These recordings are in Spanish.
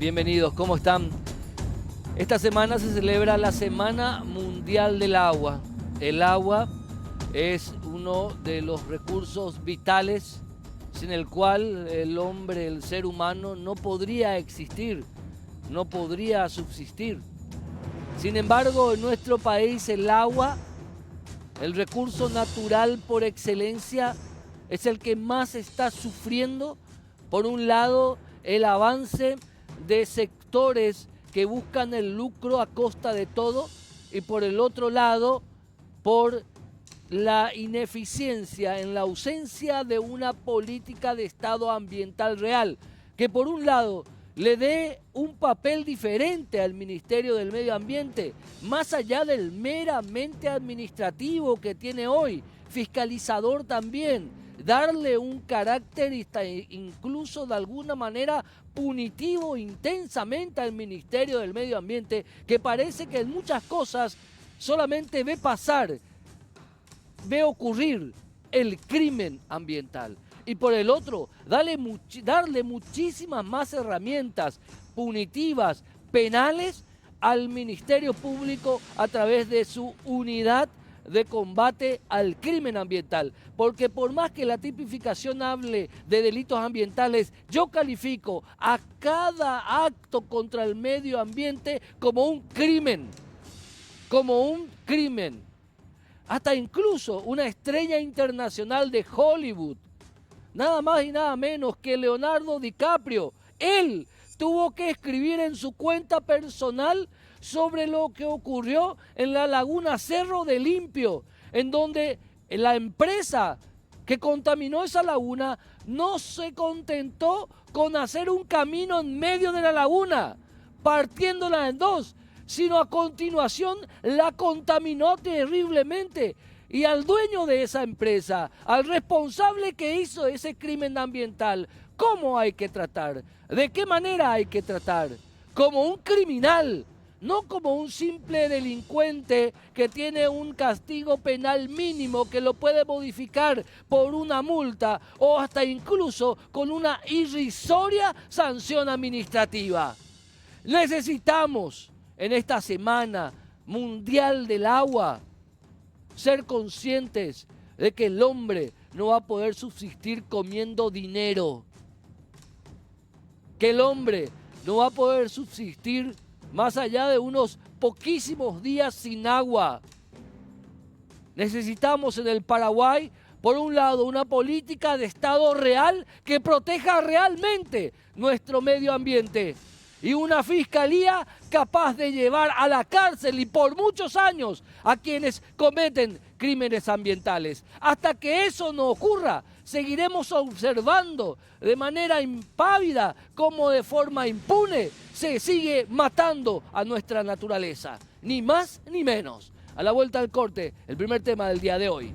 Bienvenidos, ¿cómo están? Esta semana se celebra la Semana Mundial del Agua. El agua es uno de los recursos vitales sin el cual el hombre, el ser humano, no podría existir, no podría subsistir. Sin embargo, en nuestro país el agua, el recurso natural por excelencia, es el que más está sufriendo, por un lado, el avance de sectores que buscan el lucro a costa de todo, y por el otro lado, por la ineficiencia en la ausencia de una política de Estado ambiental real, que por un lado le dé un papel diferente al Ministerio del Medio Ambiente, más allá del meramente administrativo que tiene hoy, fiscalizador también, darle un carácter incluso de alguna manera punitivo intensamente al Ministerio del Medio Ambiente, que parece que en muchas cosas solamente ve pasar, ve ocurrir el crimen ambiental. Y por el otro, darle muchísimas más herramientas punitivas, penales, al Ministerio Público a través de su unidad de combate al crimen ambiental. Porque por más que la tipificación hable de delitos ambientales, yo califico a cada acto contra el medio ambiente como un crimen. Como un crimen. Hasta incluso una estrella internacional de Hollywood, nada más y nada menos que Leonardo DiCaprio, él tuvo que escribir en su cuenta personal sobre lo que ocurrió en la laguna Cerro de Limpio, en donde la empresa que contaminó esa laguna no se contentó con hacer un camino en medio de la laguna, partiéndola en dos, sino a continuación la contaminó terriblemente. Y al dueño de esa empresa, al responsable que hizo ese crimen ambiental, ¿cómo hay que tratar? ¿De qué manera hay que tratar? Como un criminal, no como un simple delincuente que tiene un castigo penal mínimo que lo puede modificar por una multa o hasta incluso con una irrisoria sanción administrativa. Necesitamos en esta Semana Mundial del Agua ser conscientes de que el hombre no va a poder subsistir comiendo dinero, que el hombre no va a poder subsistir más allá de unos poquísimos días sin agua. Necesitamos en el Paraguay, por un lado, una política de Estado real que proteja realmente nuestro medio ambiente y una fiscalía capaz de llevar a la cárcel y por muchos años a quienes cometen crímenes ambientales. Hasta que eso no ocurra, seguiremos observando de manera impávida cómo de forma impune se sigue matando a nuestra naturaleza. Ni más ni menos. A la vuelta del corte, el primer tema del día de hoy.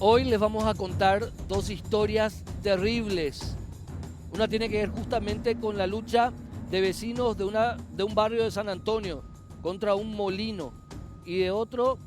Hoy les vamos a contar dos historias terribles. Una tiene que ver justamente con la lucha de vecinos de un barrio de San Antonio contra un molino. Y de otro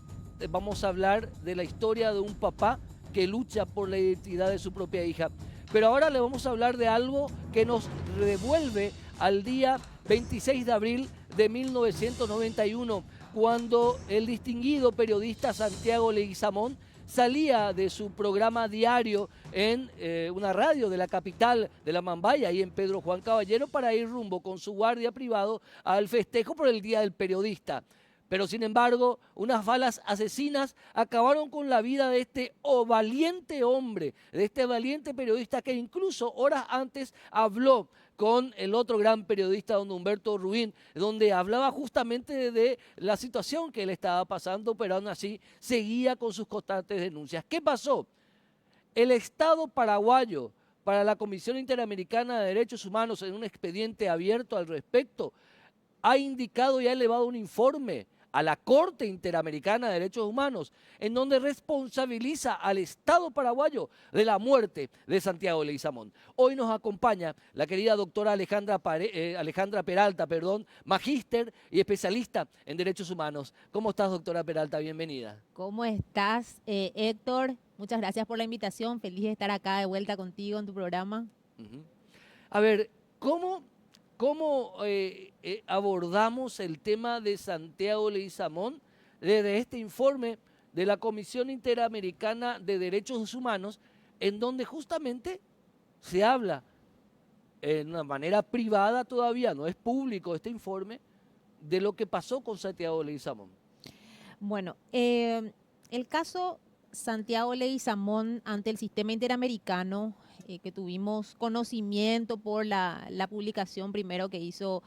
vamos a hablar de la historia de un papá que lucha por la identidad de su propia hija. Pero ahora le vamos a hablar de algo que nos devuelve al día 26 de abril de 1991, cuando el distinguido periodista Santiago Leguizamón salía de su programa diario en una radio de la capital de La Mambaya, ahí en Pedro Juan Caballero, para ir rumbo con su guardia privado al festejo por el Día del Periodista. Pero sin embargo, unas balas asesinas acabaron con la vida de este valiente hombre, de este valiente periodista que incluso horas antes habló con el otro gran periodista, don Humberto Rubín, donde hablaba justamente de la situación que él estaba pasando, pero aún así seguía con sus constantes denuncias. ¿Qué pasó? El Estado paraguayo, para la Comisión Interamericana de Derechos Humanos, en un expediente abierto al respecto, ha indicado y ha elevado un informe a la Corte Interamericana de Derechos Humanos, en donde responsabiliza al Estado paraguayo de la muerte de Santiago Leguizamón. Hoy nos acompaña la querida doctora Alejandra Peralta, magíster y especialista en derechos humanos. ¿Cómo estás, doctora Peralta? Bienvenida. ¿Cómo estás, Héctor? Muchas gracias por la invitación. Feliz de estar acá de vuelta contigo en tu programa. A ver, ¿cómo abordamos el tema de Santiago Leguizamón desde este informe de la Comisión Interamericana de Derechos Humanos, en donde justamente se habla en una manera privada todavía, no es público este informe, de lo que pasó con Santiago Leguizamón? Bueno, el caso Santiago Leguizamón ante el sistema interamericano, que tuvimos conocimiento por la publicación primero que hizo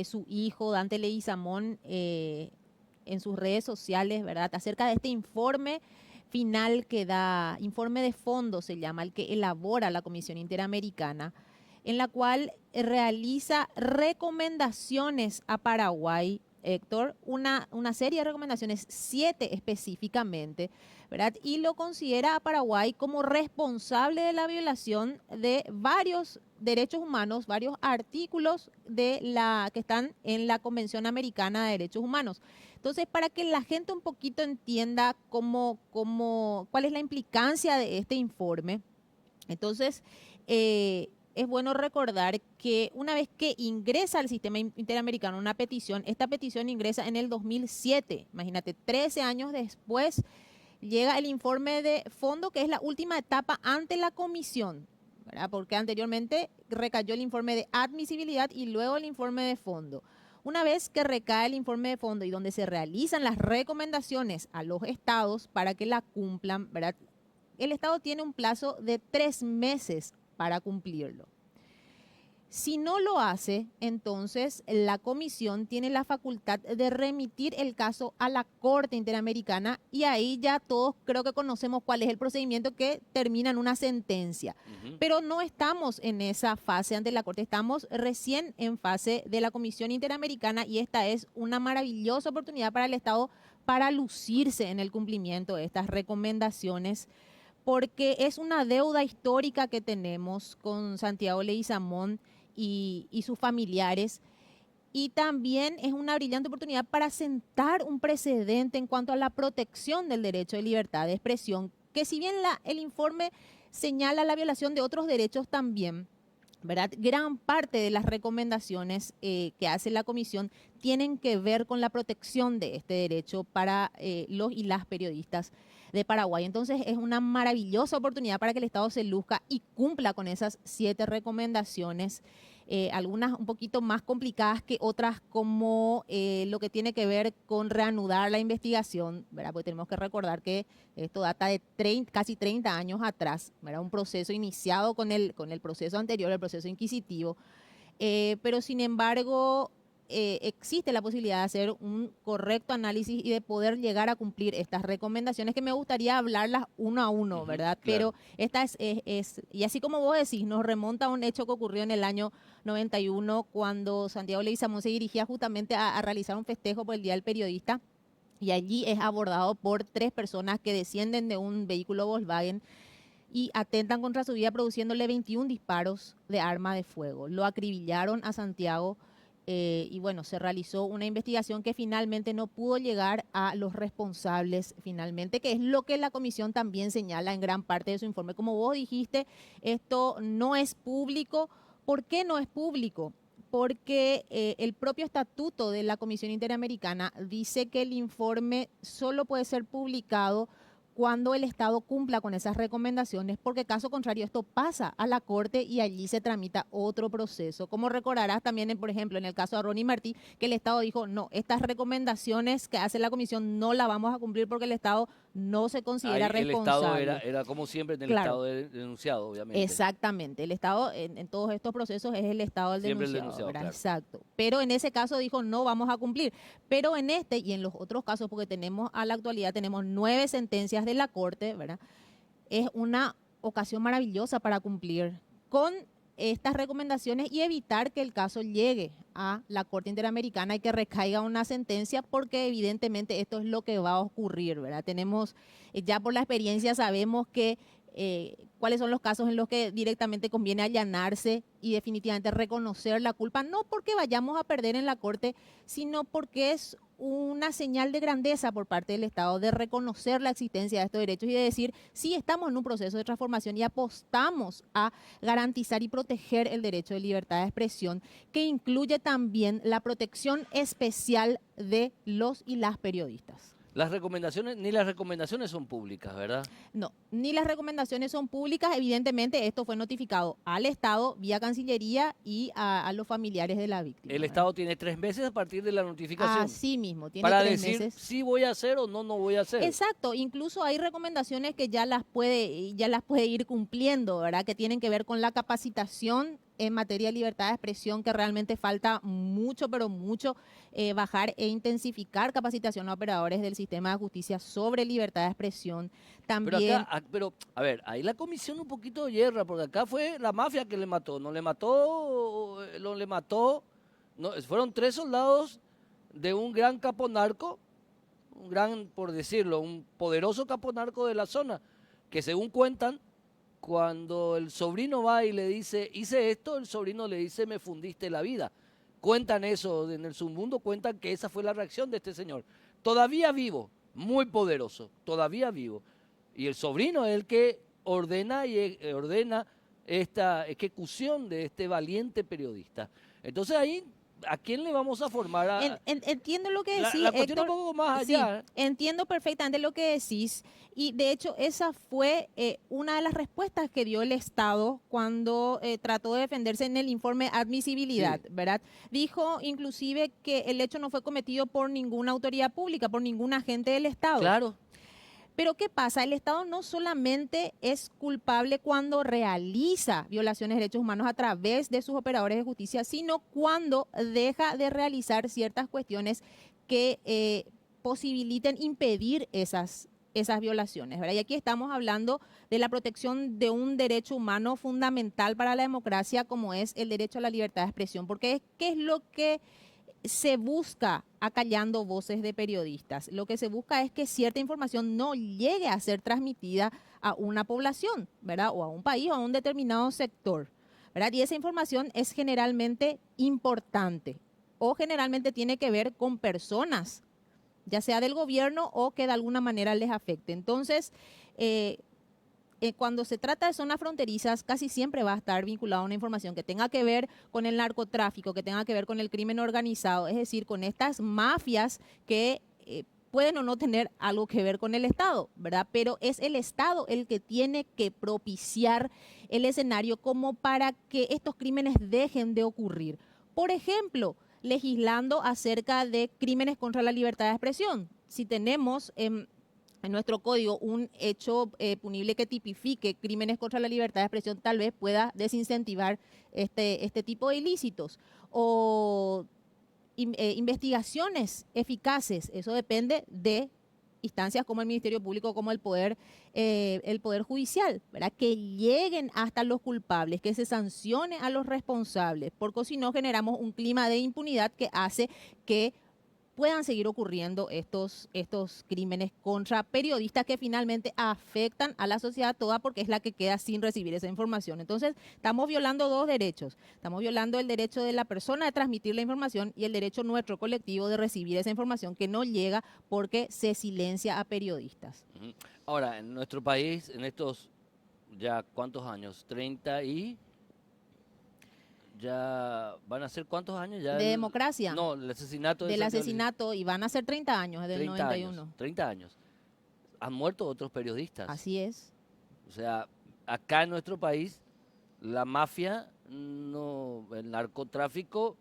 su hijo Dante Leguizamón en sus redes sociales, ¿verdad? Acerca de este informe final que da, informe de fondo se llama, el que elabora la Comisión Interamericana, en la cual realiza recomendaciones a Paraguay, Héctor, una serie de recomendaciones, 7 específicamente, ¿verdad? Y lo considera a Paraguay como responsable de la violación de varios derechos humanos, varios artículos que están en la Convención Americana de Derechos Humanos. Entonces, para que la gente un poquito entienda cuál es la implicancia de este informe, entonces, es bueno recordar que una vez que ingresa al sistema interamericano una petición, esta petición ingresa en el 2007. Imagínate, 13 años después llega el informe de fondo, que es la última etapa ante la comisión, ¿verdad? Porque anteriormente recayó el informe de admisibilidad y luego el informe de fondo. Una vez que recae el informe de fondo y donde se realizan las recomendaciones a los estados para que la cumplan, ¿verdad? El estado tiene un plazo de 3 meses para cumplirlo. Si no lo hace, entonces la comisión tiene la facultad de remitir el caso a la Corte Interamericana y ahí ya todos creo que conocemos cuál es el procedimiento que termina en una sentencia. Pero no estamos en esa fase ante la Corte, estamos recién en fase de la Comisión Interamericana y esta es una maravillosa oportunidad para el Estado para lucirse en el cumplimiento de estas recomendaciones, porque es una deuda histórica que tenemos con Santiago Leguizamón y sus familiares. Y también es una brillante oportunidad para sentar un precedente en cuanto a la protección del derecho de libertad de expresión, que si bien el informe señala la violación de otros derechos también, ¿verdad? Gran parte de las recomendaciones que hace la comisión tienen que ver con la protección de este derecho para los y las periodistas de Paraguay. Entonces es una maravillosa oportunidad para que el Estado se luzca y cumpla con esas 7 recomendaciones, algunas un poquito más complicadas que otras, como lo que tiene que ver con reanudar la investigación, ¿verdad? Porque tenemos que recordar que esto data de casi 30 años atrás, ¿verdad? Un proceso iniciado con el proceso anterior, el proceso inquisitivo, pero sin embargo existe la posibilidad de hacer un correcto análisis y de poder llegar a cumplir estas recomendaciones, que me gustaría hablarlas uno a uno, ¿verdad? Claro. Pero esta y así como vos decís, nos remonta a un hecho que ocurrió en el año 91, cuando Santiago Leguizamón se dirigía justamente a realizar un festejo por el Día del Periodista, y allí es abordado por 3 personas que descienden de un vehículo Volkswagen y atentan contra su vida produciéndole 21 disparos de arma de fuego. Lo acribillaron a Santiago. Y bueno, se realizó una investigación que finalmente no pudo llegar a los responsables finalmente, que es lo que la comisión también señala en gran parte de su informe. Como vos dijiste, esto no es público. ¿Por qué no es público? Porque el propio estatuto de la Comisión Interamericana dice que el informe solo puede ser publicado cuando el Estado cumpla con esas recomendaciones, porque caso contrario esto pasa a la Corte y allí se tramita otro proceso. Como recordarás también, por ejemplo, en el caso de Ronnie Martí, que el Estado dijo, no, estas recomendaciones que hace la Comisión no las vamos a cumplir porque el Estado no se considera Ahí el Estado responsable. era como siempre en el Claro. Estado denunciado, obviamente. Exactamente, el Estado en todos estos procesos es el Estado del Siempre el denunciado, denunciado, ¿verdad? claro. Exacto. Pero en ese caso dijo no vamos a cumplir. Pero en este y en los otros casos, porque tenemos a la actualidad, tenemos 9 sentencias de la Corte, ¿verdad? Es una ocasión maravillosa para cumplir con estas recomendaciones y evitar que el caso llegue a la Corte Interamericana y que recaiga una sentencia, porque evidentemente esto es lo que va a ocurrir, ¿verdad? Tenemos, ya por la experiencia sabemos que cuáles son los casos en los que directamente conviene allanarse y definitivamente reconocer la culpa, no porque vayamos a perder en la Corte, sino porque es una señal de grandeza por parte del Estado de reconocer la existencia de estos derechos y de decir, sí, estamos en un proceso de transformación y apostamos a garantizar y proteger el derecho de libertad de expresión, que incluye también la protección especial de los y las periodistas. Las recomendaciones, ni las recomendaciones son públicas, ¿verdad? No, ni las recomendaciones son públicas. Evidentemente, esto fue notificado al Estado vía Cancillería y a los familiares de la víctima. El ¿verdad? Estado tiene 3 meses a partir de la notificación. Así mismo, tiene para 3 decir meses. si voy a hacer o no voy a hacer. Exacto, incluso hay recomendaciones que ya las puede ir cumpliendo, ¿verdad? Que tienen que ver con la capacitación en materia de libertad de expresión, que realmente falta mucho, pero mucho bajar e intensificar capacitación a operadores del sistema de justicia sobre libertad de expresión. También. Pero a ver, ahí la comisión un poquito hierra, porque acá fue la mafia que le mató, no le mató, no, fueron 3 soldados de un gran capo narco, un gran, por decirlo, un poderoso capo narco de la zona, que según cuentan, cuando el sobrino va y le dice, hice esto, el sobrino le dice, me fundiste la vida. Cuentan eso, en el submundo cuentan que esa fue la reacción de este señor. Todavía vivo, muy poderoso, todavía vivo. Y el sobrino es el que ordena esta ejecución de este valiente periodista. Entonces ahí, ¿a quién le vamos a formar? Entiendo lo que decís, la cuestión Héctor, un poco más sí, allá. entiendo perfectamente lo que decís. Y de hecho, esa fue una de las respuestas que dio el Estado cuando trató de defenderse en el informe admisibilidad, Sí. ¿verdad? Dijo inclusive que el hecho no fue cometido por ninguna autoridad pública, por ningún agente del Estado. Claro. Pero ¿qué pasa? El Estado no solamente es culpable cuando realiza violaciones de derechos humanos a través de sus operadores de justicia, sino cuando deja de realizar ciertas cuestiones que posibiliten impedir esas violaciones, ¿verdad? Y aquí estamos hablando de la protección de un derecho humano fundamental para la democracia, como es el derecho a la libertad de expresión. Porque ¿qué es lo que se busca acallando voces de periodistas? Lo que se busca es que cierta información no llegue a ser transmitida a una población, ¿verdad? O a un país o a un determinado sector, ¿verdad? Y esa información es generalmente importante o generalmente tiene que ver con personas, ya sea del gobierno o que de alguna manera les afecte. Entonces, cuando se trata de zonas fronterizas, casi siempre va a estar vinculada a una información que tenga que ver con el narcotráfico, que tenga que ver con el crimen organizado, es decir, con estas mafias que pueden o no tener algo que ver con el Estado, ¿verdad? Pero es el Estado el que tiene que propiciar el escenario como para que estos crímenes dejen de ocurrir. Por ejemplo, legislando acerca de crímenes contra la libertad de expresión. Si tenemos en nuestro código un hecho punible que tipifique crímenes contra la libertad de expresión, tal vez pueda desincentivar este tipo de ilícitos. O investigaciones eficaces, eso depende de instancias como el Ministerio Público, como el Poder Judicial, ¿verdad? Que lleguen hasta los culpables, que se sancione a los responsables, porque si no generamos un clima de impunidad que hace que puedan seguir ocurriendo estos crímenes contra periodistas que finalmente afectan a la sociedad toda, porque es la que queda sin recibir esa información. Entonces, estamos violando 2 derechos. Estamos violando el derecho de la persona de transmitir la información y el derecho nuestro colectivo de recibir esa información que no llega porque se silencia a periodistas. Ahora, en nuestro país, en estos ya cuántos años, 30 y... Ya van a ser cuántos años ya. ¿De democracia? No, el asesinato del asesinato, y van a ser 30 años desde el 91. 30 años. Han muerto otros periodistas. Así es. O sea, acá en nuestro país, la mafia, no, el narcotráfico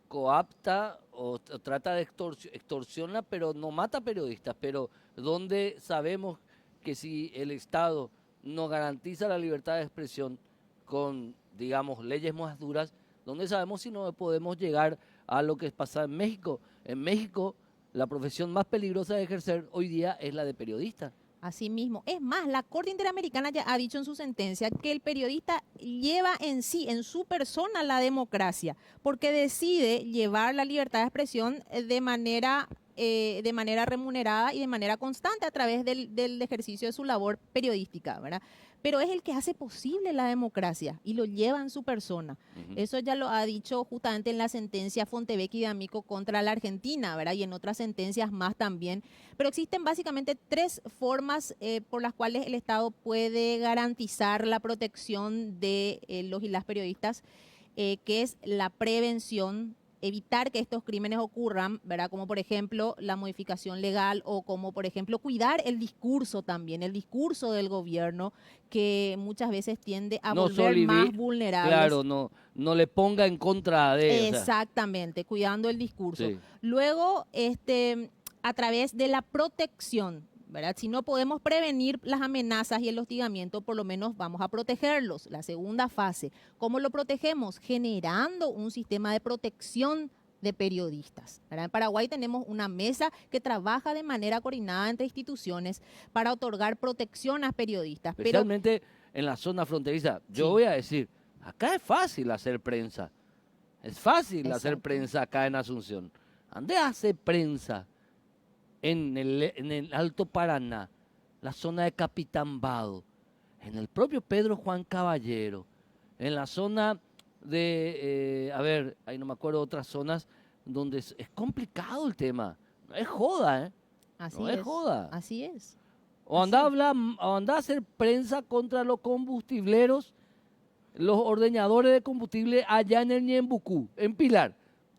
coapta o trata de extorsiona, pero no mata periodistas. Pero donde sabemos que si el Estado no garantiza la libertad de expresión con, digamos, leyes más duras, donde sabemos si no podemos llegar a lo que pasa en México. En México, la profesión más peligrosa de ejercer hoy día es la de periodista. Así mismo. Es más, la Corte Interamericana ya ha dicho en su sentencia que el periodista lleva en sí, en su persona, la democracia, porque decide llevar la libertad de expresión de manera remunerada y de manera constante a través del ejercicio de su labor periodística, ¿verdad? Pero es el que hace posible la democracia y lo lleva en su persona. Ujú. Eso ya lo ha dicho justamente en la sentencia Fontevecchi y D'Amico contra la Argentina, ¿verdad? Y en otras sentencias más también. Pero existen básicamente tres formas por las cuales el Estado puede garantizar la protección de los y las periodistas, que es la prevención, evitar que estos crímenes ocurran, ¿verdad? Como por ejemplo la modificación legal o como por ejemplo cuidar el discurso también, el discurso del gobierno que muchas veces tiende a No volver más solivi- vulnerables. claro, no le ponga en contra de, o sea, Exactamente, cuidando el discurso. sí. Luego, a través de la protección, ¿verdad? Si no podemos prevenir las amenazas y el hostigamiento, por lo menos vamos a protegerlos. La segunda fase, ¿cómo lo protegemos? Generando un sistema de protección de periodistas, ¿verdad? En Paraguay tenemos una mesa que trabaja de manera coordinada entre instituciones para otorgar protección a periodistas, pero Especialmente en la zona fronteriza. Yo sí, voy a decir, acá es fácil hacer prensa. Es fácil hacer exacto. prensa acá en Asunción. ¿Dónde hace prensa? En el Alto Paraná, la zona de Capitambado, en el propio Pedro Juan Caballero, en la zona de, a ver, ahí no me acuerdo otras zonas donde es complicado el tema. No es joda, ¿eh? No Así es es, joda. así es, O anda así a es. hablar, o anda a hacer prensa contra los combustibleros, los ordeñadores de combustible allá en el Ñembucú, en Pilar.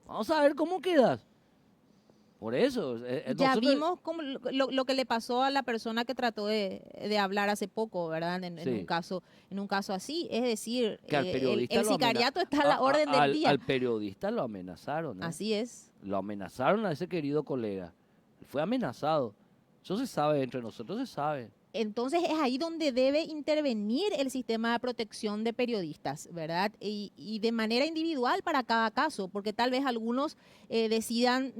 Vamos a ver cómo quedas. Por eso, Ya nosotros, vimos cómo lo que le pasó a la persona que trató de hablar hace poco, ¿verdad? sí, En un caso así. Es decir, que al periodista el sicariato está a la orden del día. al periodista lo amenazaron, ¿eh? Así es. Lo amenazaron a ese querido colega. Fue amenazado. Eso se sabe, entre nosotros se sabe. Entonces es ahí donde debe intervenir el sistema de protección de periodistas, ¿verdad? Y de manera individual para cada caso, porque tal vez algunos decidan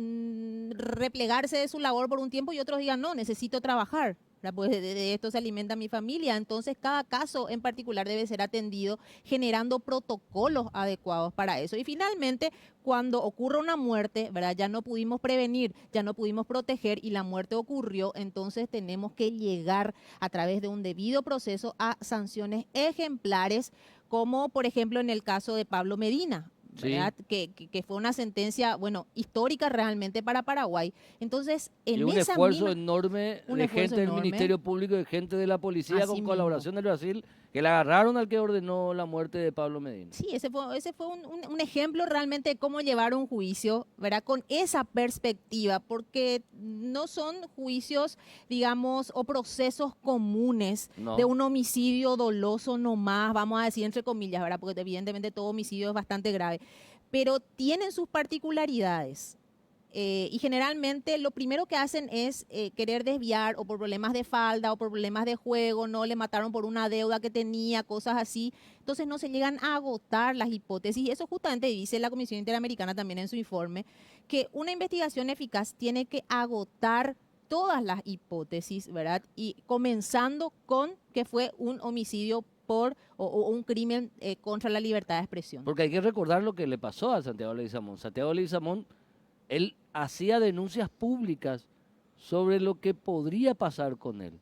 replegarse de su labor por un tiempo y otros digan, no, necesito trabajar. ¿Verdad? Pues de esto se alimenta mi familia. Entonces cada caso en particular debe ser atendido generando protocolos adecuados para eso. Y finalmente, cuando ocurre una muerte, ¿verdad? Ya no pudimos prevenir, ya no pudimos proteger y la muerte ocurrió, entonces tenemos que llegar a través de un debido proceso a sanciones ejemplares, como por ejemplo en el caso de Pablo Medina, Sí. ¿verdad? Que fue una sentencia, bueno, histórica realmente para Paraguay. Entonces, Y en un esa esfuerzo misma, enorme un de esfuerzo gente del enorme, Ministerio Público y de gente de la policía con así mismo. colaboración del Brasil, que le agarraron al que ordenó la muerte de Pablo Medina. Sí, ese fue un ejemplo realmente de cómo llevar un juicio, ¿verdad? Con esa perspectiva, porque no son juicios, digamos, o procesos comunes de No, un homicidio doloso nomás, vamos a decir entre comillas, ¿verdad? Porque evidentemente todo homicidio es bastante grave, pero tienen sus particularidades. Y generalmente lo primero que hacen es querer desviar o por problemas de falda o por problemas de juego, no le mataron por una deuda que tenía, cosas así. Entonces no se llegan a agotar las hipótesis. Y eso justamente dice la Comisión Interamericana también en su informe, que una investigación eficaz tiene que agotar todas las hipótesis, ¿verdad? Y comenzando con que fue un homicidio o un crimen contra la libertad de expresión. porque hay que recordar lo que le pasó a Santiago Leguizamón. Santiago Leguizamón, él hacía denuncias públicas sobre lo que podría pasar con él.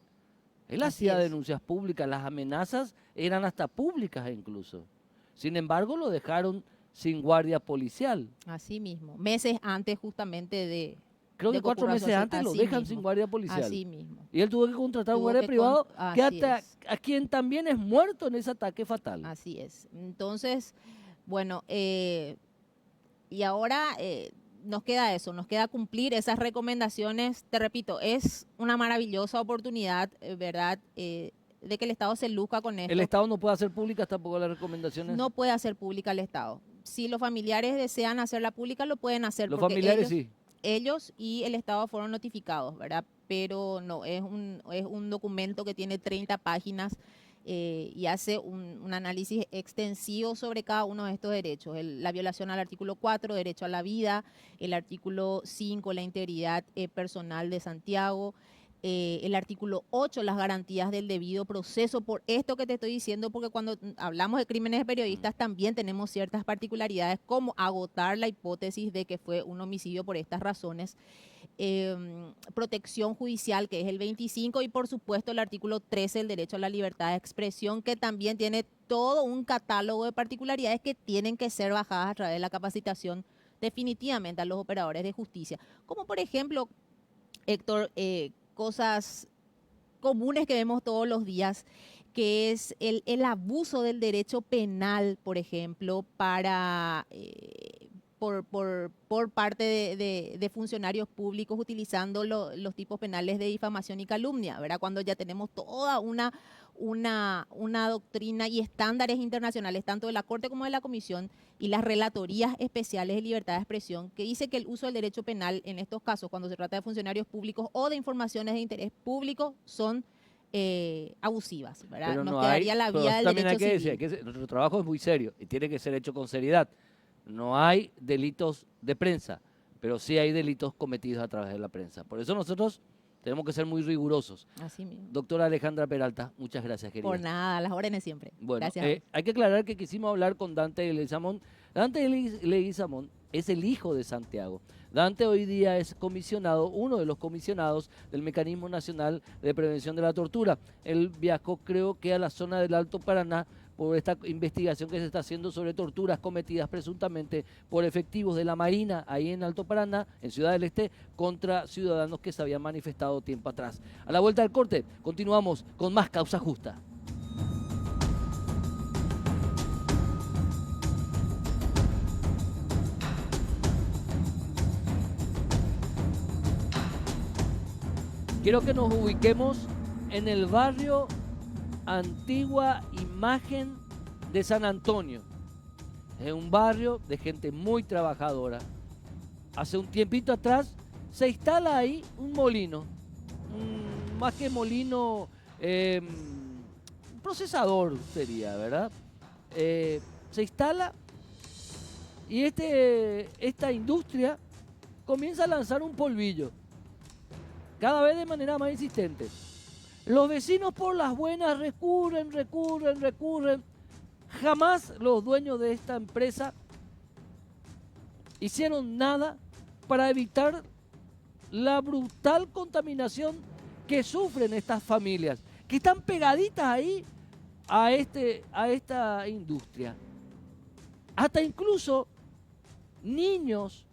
Él Así hacía es. denuncias públicas, las amenazas eran hasta públicas incluso. Sin embargo, lo dejaron sin guardia policial. Así mismo, meses antes justamente Creo de que que 4 meses antes lo así dejan sin mismo, guardia policial. así mismo. Y él tuvo que contratar un Tuvo guardia que privado así es, a quien también es muerto en ese ataque fatal. así es. Entonces, bueno, y ahora nos queda eso, nos queda cumplir esas recomendaciones. Te repito, es una maravillosa oportunidad, ¿verdad? De que el Estado se luzca con El esto. Estado no puede hacer públicas tampoco las recomendaciones. No puede hacer pública el Estado. Si los familiares desean hacerla pública, lo pueden hacer Los porque familiares sí. ellos y el Estado fueron notificados, ¿verdad? Pero no, es un documento que tiene 30 páginas y hace un análisis extensivo sobre cada uno de estos derechos. La violación al artículo 4, derecho a la vida, el artículo 5, la integridad personal de Santiago, el artículo 8, las garantías del debido proceso, por esto que te estoy diciendo, porque cuando hablamos de crímenes de periodistas también tenemos ciertas particularidades, como agotar la hipótesis de que fue un homicidio por estas razones, protección judicial, que es el 25, y por supuesto el artículo 13, el derecho a la libertad de expresión, que también tiene todo un catálogo de particularidades que tienen que ser bajadas a través de la capacitación definitivamente a los operadores de justicia. Como por ejemplo, Héctor, cosas comunes que vemos todos los días, que es el abuso del derecho penal, por ejemplo, para, por parte de funcionarios públicos utilizando los tipos penales de difamación y calumnia, ¿verdad? Cuando ya tenemos toda una doctrina y estándares internacionales, tanto de la Corte como de la Comisión, y las relatorías especiales de libertad de expresión, que dice que el uso del derecho penal en estos casos, cuando se trata de funcionarios públicos o de informaciones de interés público, son abusivas, ¿verdad? Pero Nos no quedaría hay, la pero vía del también hay derecho que civil. decir, nuestro trabajo es muy serio y tiene que ser hecho con seriedad. No hay delitos de prensa, pero sí hay delitos cometidos a través de la prensa. Por eso nosotros tenemos que ser muy rigurosos. Así mismo. Doctora Alejandra Peralta, muchas gracias, querida. Por nada, a las órdenes siempre. Bueno, Gracias a vos. hay que aclarar que quisimos hablar con Dante Leguizamón. Dante Leguizamón es el hijo de Santiago. Dante hoy día es comisionado, uno de los comisionados del Mecanismo Nacional de Prevención de la Tortura. Él viajó, creo que a la zona del Alto Paraná por esta investigación que se está haciendo sobre torturas cometidas presuntamente por efectivos de la Marina ahí en Alto Paraná, en Ciudad del Este, contra ciudadanos que se habían manifestado tiempo atrás. A la vuelta del corte, continuamos con más Causa Justa. Quiero que nos ubiquemos en el barrio Antigua Imagen de San Antonio. Es un barrio de gente muy trabajadora. Hace un tiempito atrás se instala ahí un molino, más que molino, un procesador sería, ¿verdad? Se instala y esta industria comienza a lanzar un polvillo, cada vez de manera más insistente. Los vecinos por las buenas recurren. Jamás los dueños de esta empresa hicieron nada para evitar la brutal contaminación que sufren estas familias, que están pegaditas ahí a esta industria. Hasta incluso niños,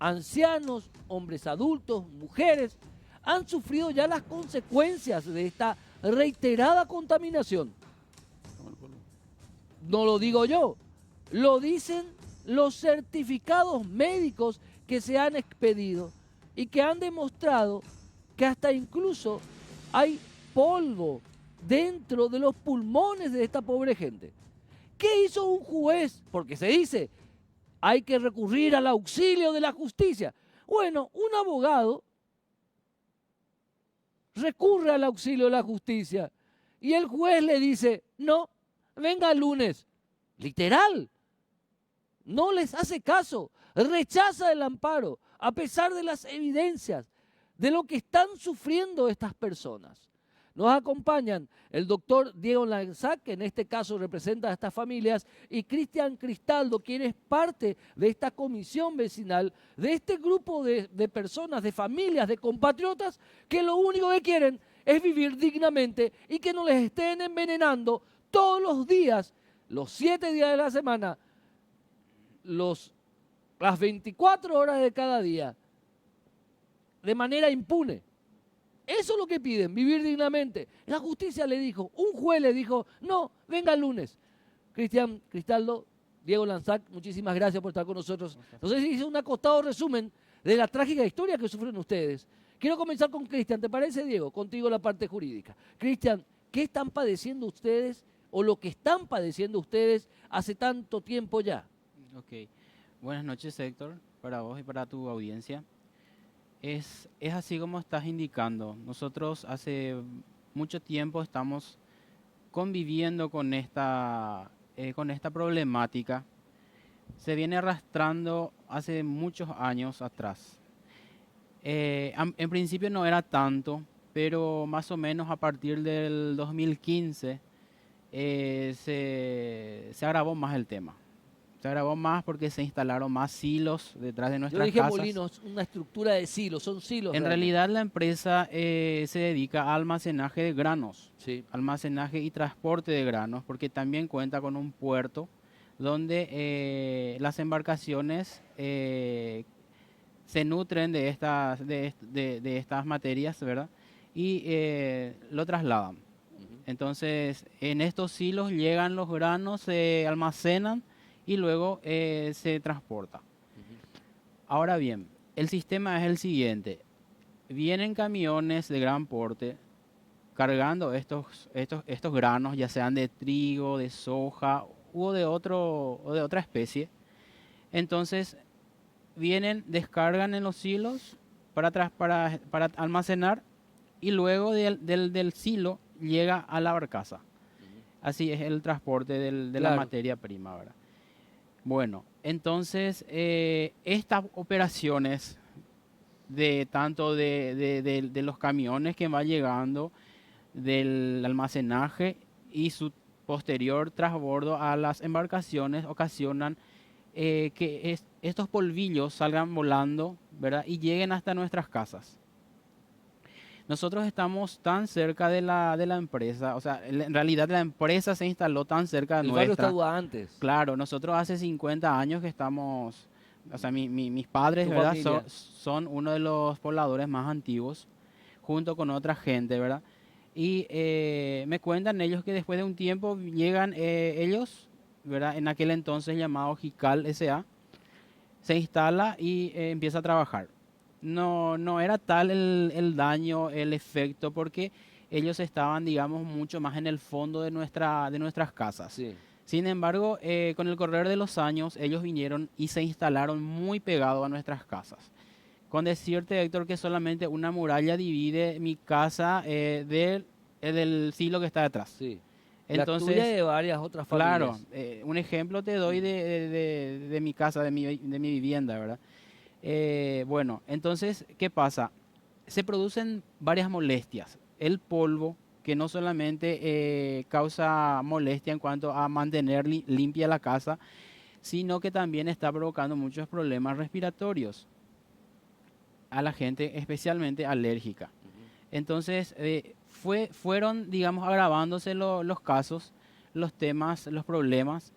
ancianos, hombres adultos, mujeres, han sufrido ya las consecuencias de esta reiterada contaminación. No lo digo yo, lo dicen los certificados médicos que se han expedido y que han demostrado que hasta incluso hay polvo dentro de los pulmones de esta pobre gente. ¿Qué hizo un juez? Porque se dice, hay que recurrir al auxilio de la justicia. Bueno, un abogado recurre al auxilio de la justicia y el juez le dice, no, venga el lunes. Literal. No les hace caso, rechaza el amparo, a pesar de las evidencias de lo que están sufriendo estas personas. Nos acompañan el doctor Diego Lanzac, que en este caso representa a estas familias, y Cristian Cristaldo, quien es parte de esta comisión vecinal, de este grupo de personas, de familias, de compatriotas, que lo único que quieren es vivir dignamente y que no les estén envenenando todos los días, los 7 días de la semana, las 24 horas de cada día, de manera impune. Eso es lo que piden, vivir dignamente. La justicia le dijo, un juez le dijo, no, venga el lunes. Cristian Cristaldo, Diego Lanzac, muchísimas gracias por estar con nosotros. No sé si hice un acotado resumen de la trágica historia que sufren ustedes. Quiero comenzar con Cristian, ¿te parece, Diego? Contigo la parte jurídica. Cristian, ¿qué están padeciendo ustedes o lo que están padeciendo ustedes hace tanto tiempo ya? Ok. Buenas noches, Héctor, para vos y para tu audiencia. Es así como estás indicando. Nosotros hace mucho tiempo estamos conviviendo con esta problemática. Se viene arrastrando hace muchos años atrás. En principio no era tanto, pero más o menos a partir del 2015 se agravó más el tema. Se agravó más porque se instalaron más silos detrás de Yo nuestras dije casas. molinos, una estructura de silos, son silos En realmente. realidad la empresa se dedica a almacenaje de granos, Sí, almacenaje y transporte de granos, porque también cuenta con un puerto donde las embarcaciones se nutren de de estas materias, ¿verdad? Y lo trasladan. ujú, Entonces, en estos silos llegan los granos, se almacenan y luego se transporta. ujú. Ahora bien, el sistema es el siguiente. Vienen camiones de gran porte cargando estos granos, ya sean de trigo, de soja o de otra especie. Entonces, vienen, descargan en los silos para almacenar y luego del silo llega a la barcaza. Así es el transporte de la Claro. materia prima, ¿verdad? Bueno, entonces estas operaciones de tanto de los camiones que van llegando, del almacenaje y su posterior transbordo a las embarcaciones ocasionan estos polvillos salgan volando, ¿verdad? Y lleguen hasta nuestras casas. Nosotros estamos tan cerca de la empresa, o sea, en realidad la empresa se instaló tan cerca de El barrio nuestra. estaba antes, Claro, nosotros hace 50 años que estamos, o sea, mis padres, tu ¿verdad? familia. Son uno de los pobladores más antiguos, junto con otra gente, ¿verdad? Y me cuentan ellos que después de un tiempo llegan ellos, ¿verdad? En aquel entonces llamado Jical S.A., se instala y empieza a trabajar. No era tal el daño, el efecto, porque ellos estaban, digamos, mucho más en el fondo de nuestras casas. Sí. Sin embargo, con el correr de los años, ellos vinieron y se instalaron muy pegados a nuestras casas. Con decirte, Héctor, que solamente una muralla divide mi casa del silo que está detrás. Sí. La tuya y Entonces, de varias otras claro, familias. un ejemplo te doy de mi casa, de mi vivienda, ¿verdad? Bueno, entonces, ¿qué pasa? Se producen varias molestias. El polvo, que no solamente causa molestia en cuanto a mantener limpia la casa, sino que también está provocando muchos problemas respiratorios a la gente, especialmente alérgica. Ujú. Entonces, fueron, digamos, agravándose los casos, los temas, los problemas,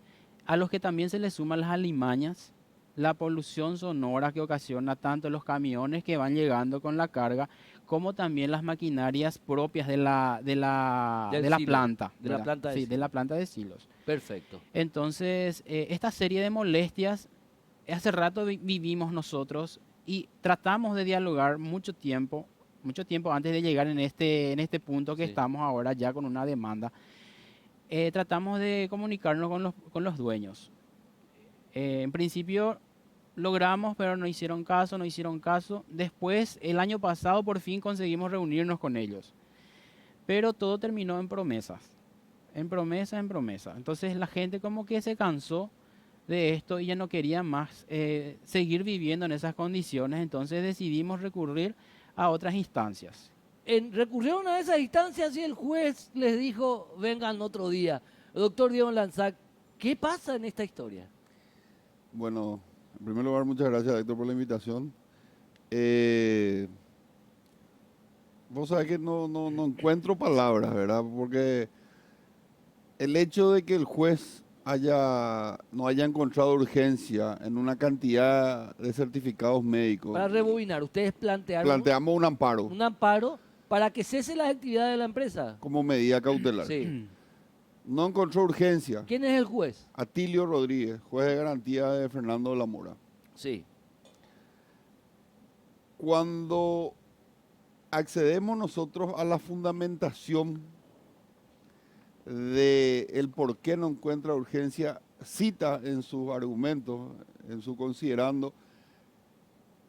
a los que también se le suman las alimañas, la polución sonora que ocasiona tanto los camiones que van llegando con la carga, como también las maquinarias propias Del de la silo, planta, de la ¿verdad? planta de Sí, de la silo. planta de silos. Perfecto. Entonces, esta serie de molestias, hace rato vivimos nosotros y tratamos de dialogar mucho tiempo antes de llegar en este punto que Sí. estamos ahora ya con una demanda. Tratamos de comunicarnos con los dueños. En principio logramos, pero no hicieron caso, no hicieron caso. Después, el año pasado, por fin conseguimos reunirnos con ellos. Pero todo terminó en promesas, en promesa, en promesa. Entonces la gente como que se cansó de esto y ya no quería más seguir viviendo en esas condiciones. Entonces decidimos recurrir a otras instancias. Recurrieron a esas instancias y el juez les dijo, vengan otro día. Doctor Diego Lanzac, ¿qué pasa en esta historia? Bueno, en primer lugar, muchas gracias, Héctor, por la invitación. Eh, Vos sabés que no encuentro palabras, ¿verdad? Porque el hecho de que el juez no haya encontrado urgencia en una cantidad de certificados médicos, Para rebobinar, ustedes plantearon planteamos un amparo un amparo para que cese las actividades de la empresa. como medida cautelar. Sí. No encontró urgencia. ¿Quién es el juez? Atilio Rodríguez, juez de garantía de Fernando de la Mora. Sí. Cuando accedemos nosotros a la fundamentación de el por qué no encuentra urgencia, cita en sus argumentos, en su considerando,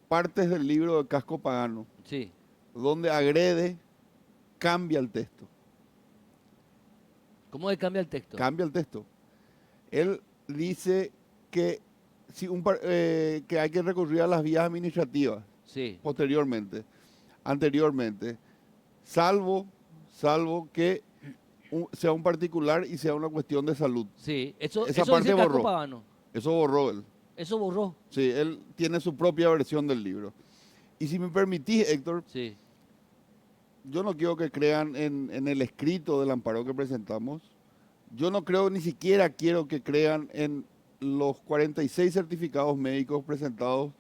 partes del libro de Casco Pagano, Sí. donde agrede, cambia el texto. ¿Cómo le cambia el texto? Cambia el texto. Él dice que, que hay que recurrir a las vías administrativas Sí. posteriormente. Anteriormente, salvo que sea un particular y sea una cuestión de salud. Sí, eso Esa dice parte Casco borró. Pagano. Eso borró él. Eso borró. Sí, él tiene su propia versión del libro. Y si me permitís, Héctor, Sí. yo no quiero que crean en el escrito del amparo que presentamos. Yo no creo, ni siquiera quiero que crean en los 46 certificados médicos presentados,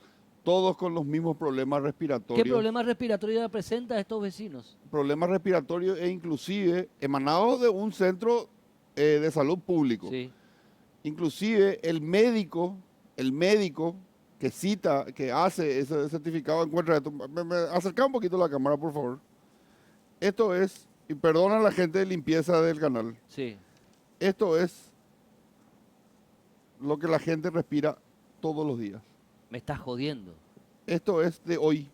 todos con los mismos problemas respiratorios. ¿Qué problemas respiratorios presenta estos vecinos? Problemas respiratorios e inclusive emanados de un centro de salud público. Sí. Inclusive el médico que cita, que hace ese certificado, encuentra esto. Acerca un poquito la cámara, por favor. Esto es, y perdona a la gente de limpieza del canal, Sí. esto es lo que la gente respira todos los días. Me estás jodiendo. Esto es de hoy.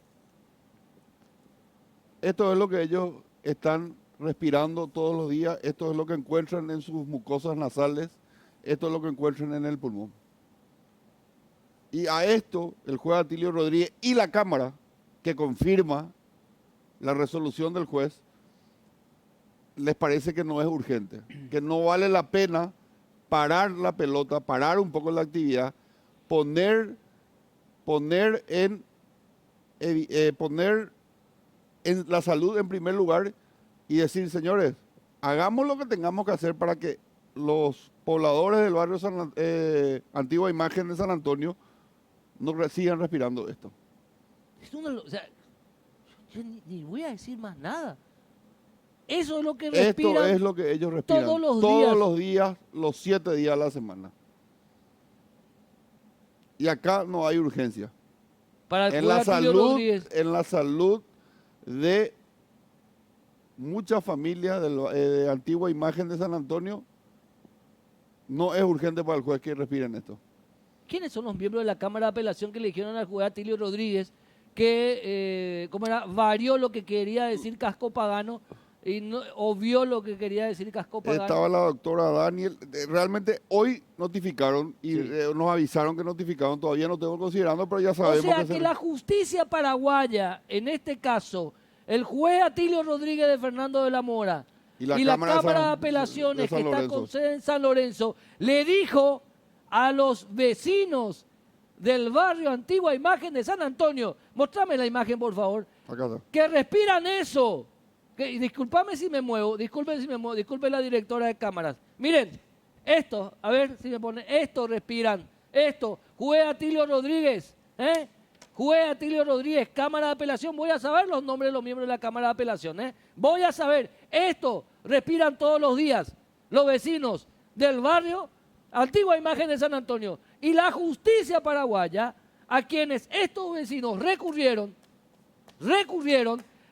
Esto es lo que ellos están respirando todos los días. Esto es lo que encuentran en sus mucosas nasales. Esto es lo que encuentran en el pulmón. Y a esto, el juez Atilio Rodríguez y la Cámara, que confirma la resolución del juez, les parece que no es urgente, que no vale la pena parar la pelota, parar un poco la actividad, poner en la salud en primer lugar y decir, señores, hagamos lo que tengamos que hacer para que los pobladores del barrio Antigua Imagen de San Antonio no sigan respirando esto. O sea, yo ni voy a decir más nada. Eso es lo que Esto respiran. es lo que ellos respiran todos los días. los 7 días a la semana. Y acá no hay urgencia. Para el En juez la Atilio salud, Rodríguez. en la salud de muchas familias de Antigua Imagen de San Antonio, no es urgente para el juez que respiren esto. ¿Quiénes son los miembros de la Cámara de Apelación que le dijeron al juez Atilio Rodríguez que, varió lo que quería decir Casco Pagano y no, obvió lo que quería decir Casco Pagano? Estaba la doctora Daniel. Realmente hoy notificaron y Sí. nos avisaron que notificaron. Todavía no tengo considerando, pero ya sabemos O sea que que la justicia paraguaya, en este caso, el juez Atilio Rodríguez de Fernando de la Mora Y la y la Cámara de Cámara de San- Apelaciones de San que está Lorenzo. con sede en San Lorenzo, le dijo a los vecinos del barrio Antigua Imagen de San Antonio, mostrame la imagen por favor, Acá está. que respiran eso. Y discúlpame si me muevo, disculpe la directora de cámaras. Miren, esto, a ver si me pone, esto respiran, esto, juez Atilio Rodríguez, juez Atilio Rodríguez, Cámara de Apelación, voy a saber los nombres de los miembros de la Cámara de Apelación, voy a saber, esto respiran todos los días los vecinos del barrio Antigua Imagen de San Antonio y la justicia paraguaya, a quienes estos vecinos recurrieron,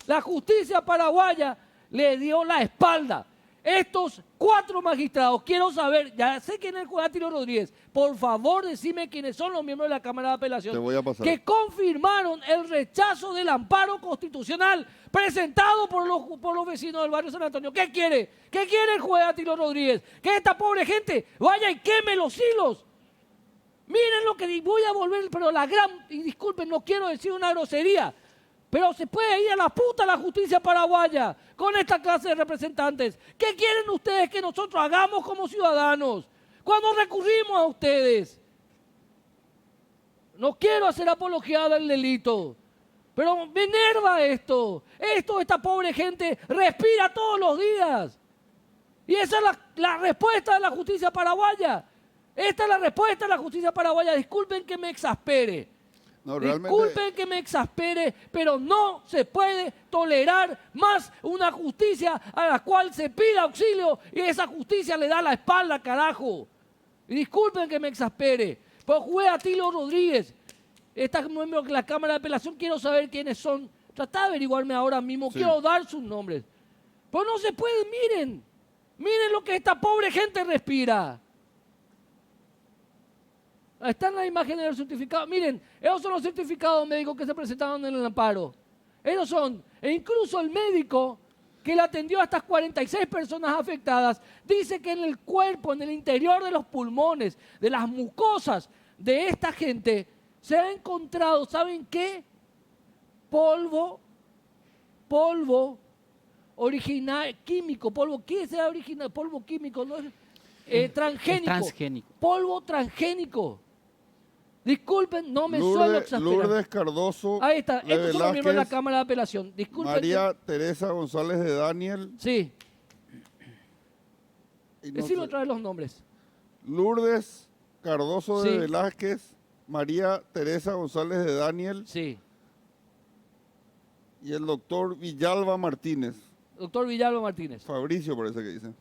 la justicia paraguaya le dio la espalda. Estos 4 magistrados, quiero saber, ya sé quién es el juez Atilio Rodríguez, por favor decime quiénes son los miembros de la Cámara de Apelación Te voy a pasar. que confirmaron el rechazo del amparo constitucional presentado por los vecinos del barrio San Antonio. ¿Qué quiere? ¿Qué quiere el juez Atilio Rodríguez? Que esta pobre gente vaya y queme los hilos. Miren lo que voy a volver, pero y disculpen, no quiero decir una grosería, pero se puede ir a la puta la justicia paraguaya con esta clase de representantes. ¿Qué quieren ustedes que nosotros hagamos como ciudadanos cuando recurrimos a ustedes? No quiero hacer apología del delito, pero me enerva esto. Esta pobre gente respira todos los días. Y esa es la respuesta de la justicia paraguaya. Esta es la respuesta de la justicia paraguaya. Disculpen que me exaspere. No, realmente, Disculpen que me exaspere, pero no se puede tolerar más una justicia a la cual se pide auxilio y esa justicia le da la espalda, carajo. Y disculpen que me exaspere, pero juez Atilio Rodríguez, esta miembro de la Cámara de Apelación, quiero saber quiénes son. Tratá de averiguarme ahora mismo, Sí. quiero dar sus nombres. Pero no se puede, miren lo que esta pobre gente respira. Están las imágenes del certificado. Miren, esos son los certificados médicos que se presentaron en el amparo. Ellos son, e incluso el médico que le atendió a estas 46 personas afectadas, dice que en el cuerpo, en el interior de los pulmones, de las mucosas de esta gente, se ha encontrado, ¿saben qué? Polvo original, químico, polvo. ¿Qué es original? Polvo químico, no es transgénico. Es transgénico. Polvo transgénico. Disculpen, no me suelo Lourdes, exasperar. Lourdes Cardoso. Ahí está, de estos son los miembros de la Velázquez, Cámara de Apelación. Disculpen. María Teresa González de Daniel. Sí, y no decime sé, otra vez los nombres. Lourdes Cardoso de Sí. Velázquez, María Teresa González de Daniel Sí. y el doctor Villalba Martínez. Doctor Villalba Martínez. Fabricio parece que dice.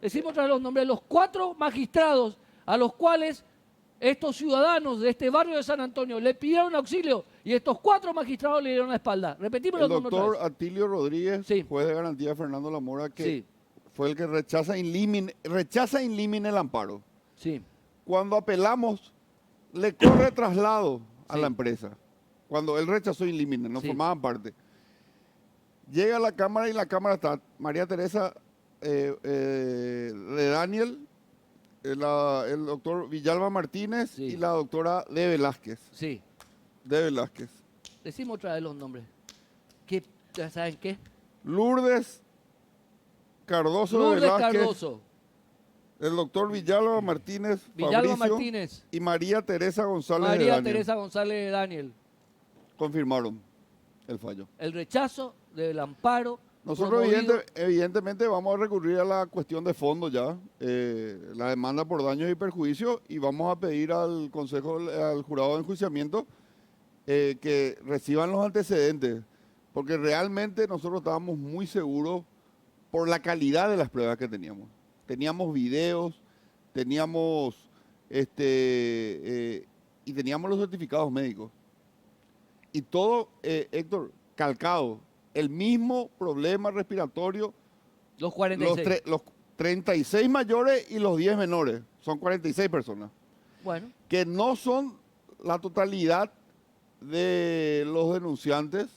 Decimos otra vez los nombres de los 4 magistrados a los cuales estos ciudadanos de este barrio de San Antonio le pidieron auxilio y estos 4 magistrados le dieron la espalda. Repetimos El los nombres otra doctor vez. Atilio Rodríguez, Sí. juez de garantía de Fernando Lamora, que Sí, fue el que rechaza in limine el amparo. sí, Cuando apelamos, le corre traslado a Sí. la empresa. Cuando él rechazó in limine, no Sí. formaban parte. Llega a la Cámara y en la Cámara está María Teresa de Daniel, el doctor Villalba Martínez Sí. y la doctora de Velázquez. sí. De Velázquez. Decimos otra vez los nombres. ¿Qué, ¿Saben qué? Lourdes Cardoso de Lourdes Velázquez, Cardoso, el doctor Villalba Martínez, Villalba Fabricio, Martínez, y María Teresa González de María Daniel. Teresa González de Daniel. Confirmaron el fallo. El rechazo del amparo. Nosotros promovido- evidentemente vamos a recurrir a la cuestión de fondo ya, la demanda por daños y perjuicios, y vamos a pedir al Consejo, al jurado de enjuiciamiento, que reciban los antecedentes, porque realmente nosotros estábamos muy seguros por la calidad de las pruebas que teníamos. Teníamos videos, teníamos y teníamos los certificados médicos. Y todo, Héctor, calcado. El mismo problema respiratorio, Los 46. los 36 mayores y los 10 menores. Son 46 personas. Bueno, Que no son la totalidad de los denunciantes,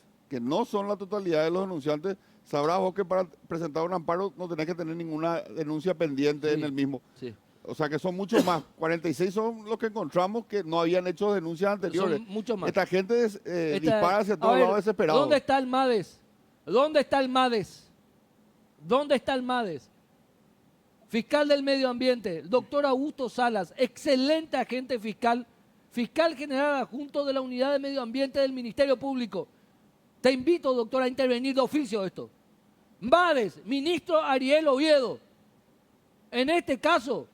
Sabrás vos que para presentar un amparo no tenés que tener ninguna denuncia pendiente Sí. en el mismo. sí. O sea que son muchos más. 46 son los que encontramos que no habían hecho denuncias anteriores. Son mucho más. Esta gente Esta- dispara hacia A todos ver, lados desesperado. ¿Dónde está el MADES? ¿Dónde está el MADES? ¿Dónde está el MADES? Fiscal del Medio Ambiente, el doctor Augusto Salas, excelente agente fiscal, fiscal general adjunto de la Unidad de Medio Ambiente del Ministerio Público. Te invito, doctor, a intervenir de oficio esto. MADES, ministro Ariel Oviedo. En este caso,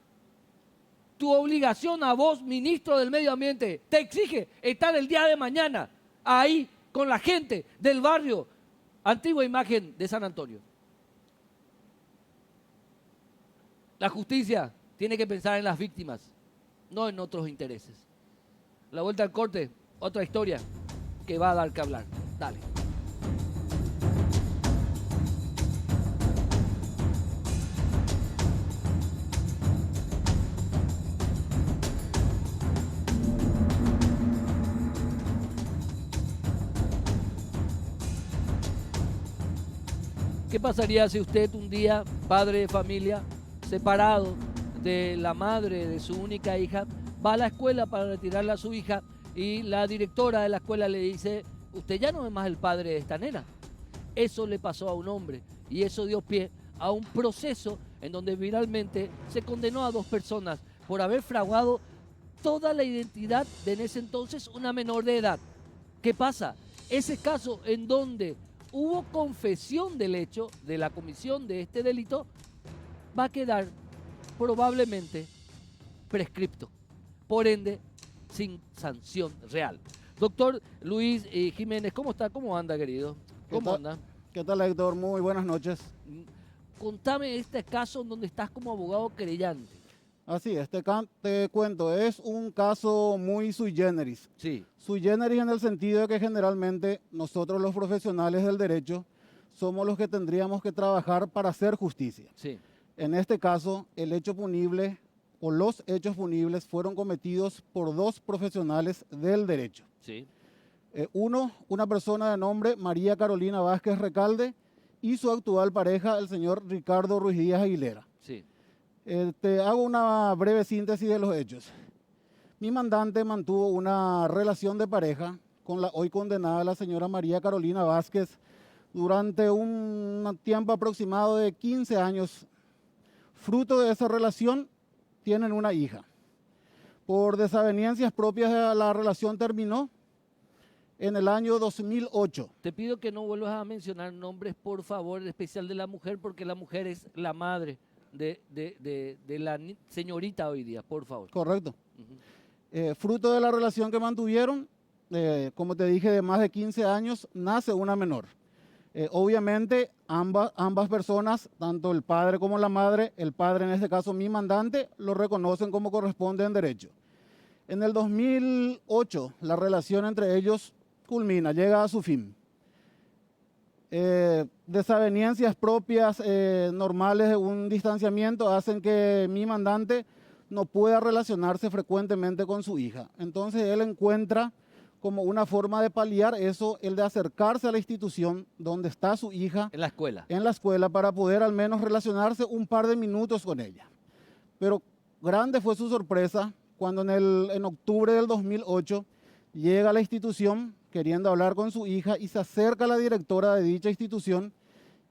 tu obligación a vos, ministro del Medio Ambiente, te exige estar el día de mañana ahí con la gente del barrio Antigua Imagen de San Antonio. La justicia tiene que pensar en las víctimas, no en otros intereses. La vuelta al corte, otra historia que va a dar que hablar. Dale. ¿Qué pasaría si usted un día, padre de familia, separado de la madre de su única hija, va a la escuela para retirarle a su hija y la directora de la escuela le dice, usted ya no es más el padre de esta nena? Eso le pasó a un hombre y eso dio pie a un proceso en donde finalmente se condenó a 2 personas por haber fraguado toda la identidad de en ese entonces una menor de edad. ¿Qué pasa? Ese caso en donde hubo confesión del hecho de la comisión de este delito va a quedar probablemente prescripto, por ende sin sanción real. Doctor Luis Jiménez, ¿cómo está? ¿Cómo anda, querido? ¿Cómo anda? ¿Qué tal, Héctor? Muy buenas noches. Contame este caso en donde estás como abogado querellante. Así es, te cuento, es un caso muy sui generis. Sí, Sui generis en el sentido de que generalmente nosotros los profesionales del derecho somos los que tendríamos que trabajar para hacer justicia. sí, En este caso, el hecho punible o los hechos punibles fueron cometidos por 2 profesionales del derecho. sí, Uno, una persona de nombre María Carolina Vázquez Recalde y su actual pareja, el señor Ricardo Ruiz Díaz Aguilera. sí, Te hago una breve síntesis de los hechos. Mi mandante mantuvo una relación de pareja con la hoy condenada la señora María Carolina Vázquez durante un tiempo aproximado de 15 años. Fruto de esa relación, tienen una hija. Por desavenencias propias, la relación terminó en el año 2008. Te pido que no vuelvas a mencionar nombres, por favor, en especial de la mujer, porque la mujer es la madre de la señorita hoy día, por favor. Correcto. Ujú. Fruto de la relación que mantuvieron, como te dije, de más de 15 años, nace una menor. Obviamente, ambas personas, tanto el padre como la madre, el padre en este caso mi mandante, lo reconocen como corresponde en derecho. En el 2008, la relación entre ellos culmina, llega a su fin. Desavenencias propias normales de un distanciamiento hacen que mi mandante no pueda relacionarse frecuentemente con su hija. Entonces él encuentra como una forma de paliar eso, el de acercarse a la institución donde está su hija En la escuela. en la escuela para poder al menos relacionarse un par de minutos con ella. Pero grande fue su sorpresa cuando en octubre del 2008 llega a la institución queriendo hablar con su hija y se acerca a la directora de dicha institución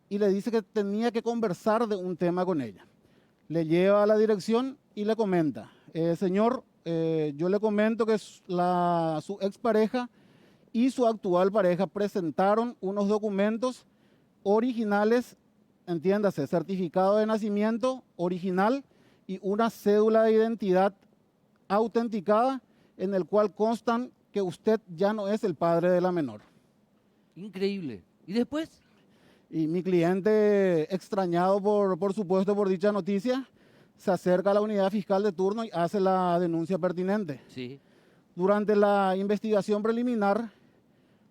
y le dice que tenía que conversar de un tema con ella. Le lleva a la dirección y le comenta, señor, yo le comento que su expareja y su actual pareja presentaron unos documentos originales, entiéndase, certificado de nacimiento original y una cédula de identidad autenticada en el cual constan que usted ya no es el padre de la menor. Increíble. ¿Y después? Y mi cliente, extrañado por supuesto por dicha noticia, se acerca a la unidad fiscal de turno y hace la denuncia pertinente. Sí. Durante la investigación preliminar,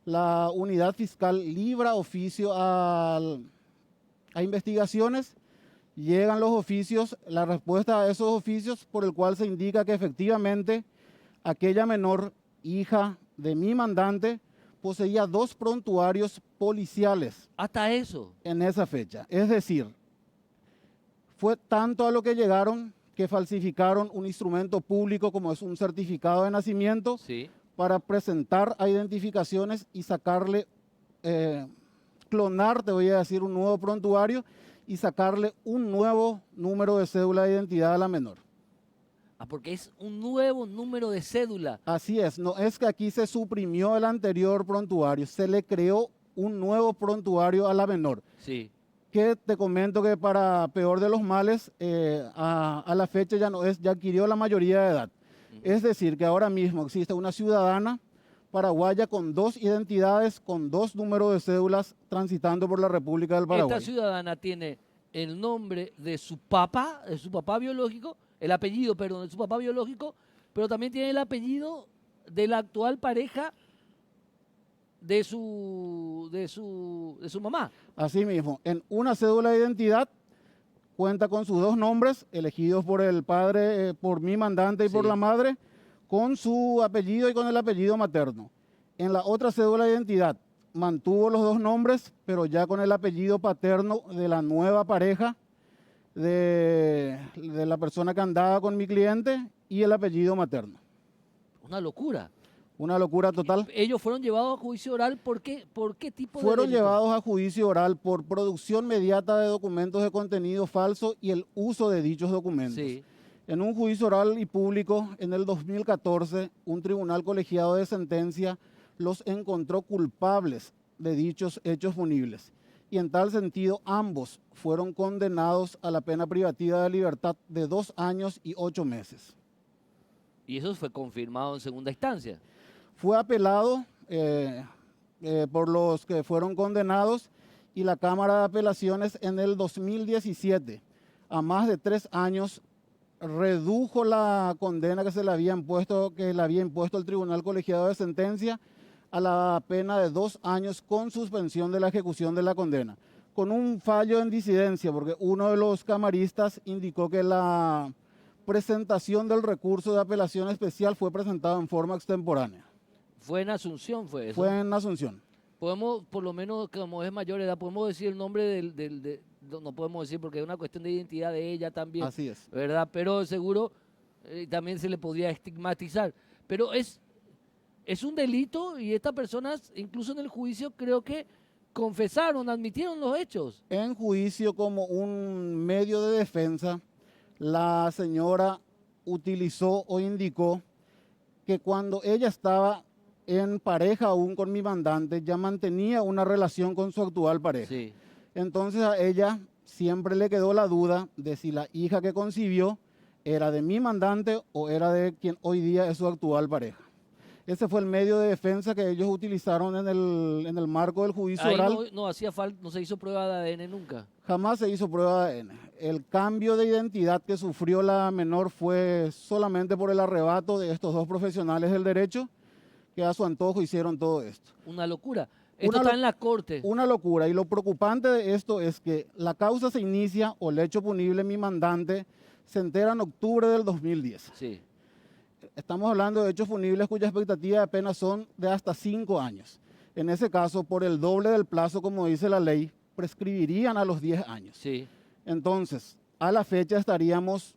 la unidad fiscal libra oficio a investigaciones, llegan los oficios, la respuesta a esos oficios por el cual se indica que efectivamente aquella menor, hija de mi mandante, poseía 2 prontuarios policiales Hasta eso. en esa fecha. Es decir, fue tanto a lo que llegaron que falsificaron un instrumento público como es un certificado de nacimiento Sí. para presentar a identificaciones y sacarle, clonar, te voy a decir, un nuevo prontuario y sacarle un nuevo número de cédula de identidad a la menor. Ah, porque es un nuevo número de cédula. Así es, no es que aquí se suprimió el anterior prontuario, se le creó un nuevo prontuario a la menor. Sí. Que te comento que para peor de los males, a la fecha ya adquirió la mayoría de edad. Ujú. Es decir, que ahora mismo existe una ciudadana paraguaya con 2 identidades, con 2 números de cédulas transitando por la República del Paraguay. Esta ciudadana tiene el nombre de su papá biológico, el apellido, perdón, de su papá biológico, pero también tiene el apellido de la actual pareja de su mamá. Así mismo, en una cédula de identidad cuenta con sus 2 nombres, elegidos por el padre, por mi mandante y por Sí. la madre, con su apellido y con el apellido materno. En la otra cédula de identidad mantuvo los 2 nombres, pero ya con el apellido paterno de la nueva pareja de la persona que andaba con mi cliente y el apellido materno. Una locura. Una locura total. Ellos fueron llevados a juicio oral. ¿Por qué tipo de Fueron delito? llevados a juicio oral por producción mediata de documentos de contenido falso y el uso de dichos documentos. Sí. En un juicio oral y público, en el 2014, un tribunal colegiado de sentencia los encontró culpables de dichos hechos punibles. Y en tal sentido, ambos fueron condenados a la pena privativa de libertad de 2 años y 8 meses. Y eso fue confirmado en segunda instancia. Fue apelado por los que fueron condenados y la Cámara de Apelaciones en el 2017, a más de 3 años, redujo la condena que le había impuesto el Tribunal Colegiado de Sentencia a la pena de 2 años con suspensión de la ejecución de la condena, con un fallo en disidencia, porque uno de los camaristas indicó que la presentación del recurso de apelación especial fue presentado en forma extemporánea. Fue en Asunción, fue eso. Fue en Asunción. Podemos, por lo menos, como es mayor edad, podemos decir el nombre no podemos decir porque es una cuestión de identidad de ella también. Así es. ¿Verdad? Pero seguro también se le podría estigmatizar. Pero es un delito y estas personas, incluso en el juicio, creo que confesaron, admitieron los hechos. En juicio, como un medio de defensa, la señora utilizó o indicó que cuando ella estaba en pareja aún con mi mandante, ya mantenía una relación con su actual pareja. Sí. Entonces a ella siempre le quedó la duda de si la hija que concibió era de mi mandante o era de quien hoy día es su actual pareja. Ese fue el medio de defensa que ellos utilizaron en el marco del juicio Ahí oral. no hacía falta, no se hizo prueba de ADN nunca. Jamás se hizo prueba de ADN. El cambio de identidad que sufrió la menor fue solamente por el arrebato de estos dos profesionales del derecho que a su antojo hicieron todo esto. Una locura. Esto está en la corte. Una locura. Y lo preocupante de esto es que la causa se inicia, o el hecho punible, mi mandante, se entera en octubre del 2010. Sí. Estamos hablando de hechos punibles cuya expectativa de pena son de hasta 5 años. En ese caso, por el doble del plazo, como dice la ley, prescribirían a los 10 años. Sí. Entonces, a la fecha estaríamos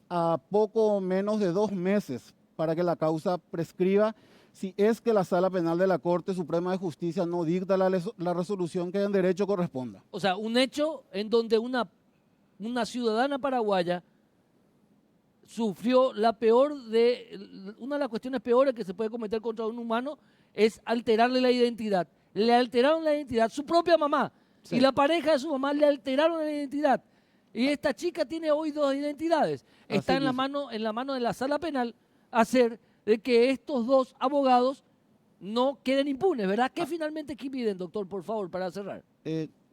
a poco menos de 2 meses para que la causa prescriba, si es que la Sala Penal de la Corte Suprema de Justicia no dicta la resolución que en derecho corresponda. O sea, un hecho en donde una ciudadana paraguaya sufrió una de las cuestiones peores que se puede cometer contra un humano es alterarle la identidad. Le alteraron la identidad, su propia mamá Sí. y la pareja de su mamá le alteraron la identidad. Y esta chica tiene hoy 2 identidades. Está en la mano de la Sala Penal hacer de que estos 2 abogados no queden impunes, ¿verdad? ¿Qué finalmente piden, doctor, por favor, para cerrar?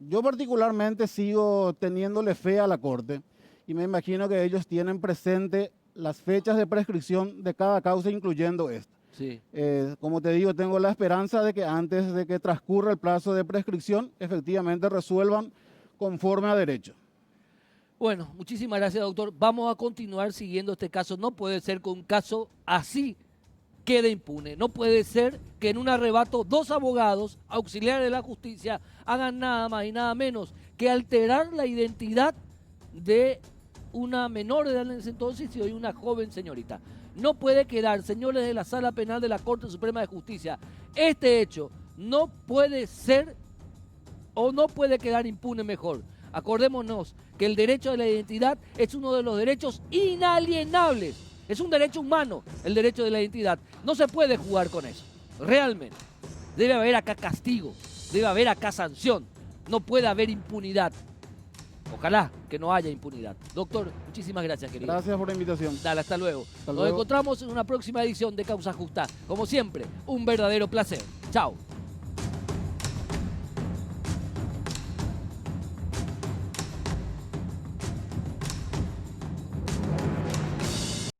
Yo particularmente sigo teniéndole fe a la Corte y me imagino que ellos tienen presente las fechas de prescripción de cada causa, incluyendo esta. Sí. Como te digo, tengo la esperanza de que antes de que transcurra el plazo de prescripción, efectivamente resuelvan conforme a derecho. Bueno, muchísimas gracias, doctor. Vamos a continuar siguiendo este caso. No puede ser que un caso así quede impune. No puede ser que en un arrebato 2 abogados auxiliares de la justicia hagan nada más y nada menos que alterar la identidad de una menor de edad en ese entonces y hoy una joven señorita. No puede quedar, señores de la Sala Penal de la Corte Suprema de Justicia, este hecho no puede ser o no puede quedar impune mejor. Acordémonos que el derecho de la identidad es uno de los derechos inalienables. Es un derecho humano, el derecho de la identidad. No se puede jugar con eso, realmente. Debe haber acá castigo, debe haber acá sanción. No puede haber impunidad. Ojalá que no haya impunidad. Doctor, muchísimas gracias, querido. Gracias por la invitación. Dale, hasta luego. Hasta Nos luego. encontramos en una próxima edición de Causa Justa. Como siempre, un verdadero placer. Chao.